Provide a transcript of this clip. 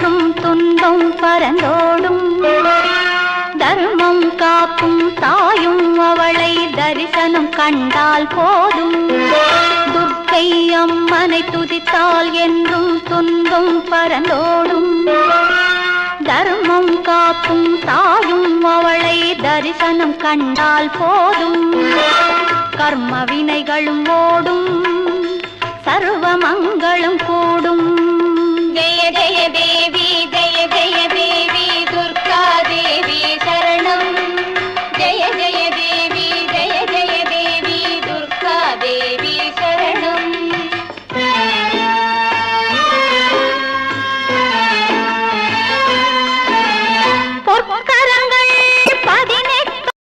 என்றும் துன்பம் பரந்தோடும் தர்மம் காக்கும் தாயும் அவளை தரிசனம் கண்டால் போதும் துர்க்கை அம்மனை துதித்தால் என்றும் துன்பம் பரந்தோடும் தர்மம் காக்கும் தாயும் அவளை தரிசனம் கண்டால் போதும் கர்ம வினைகளும் ஓடும் சர்வ மங்களும் கூடும்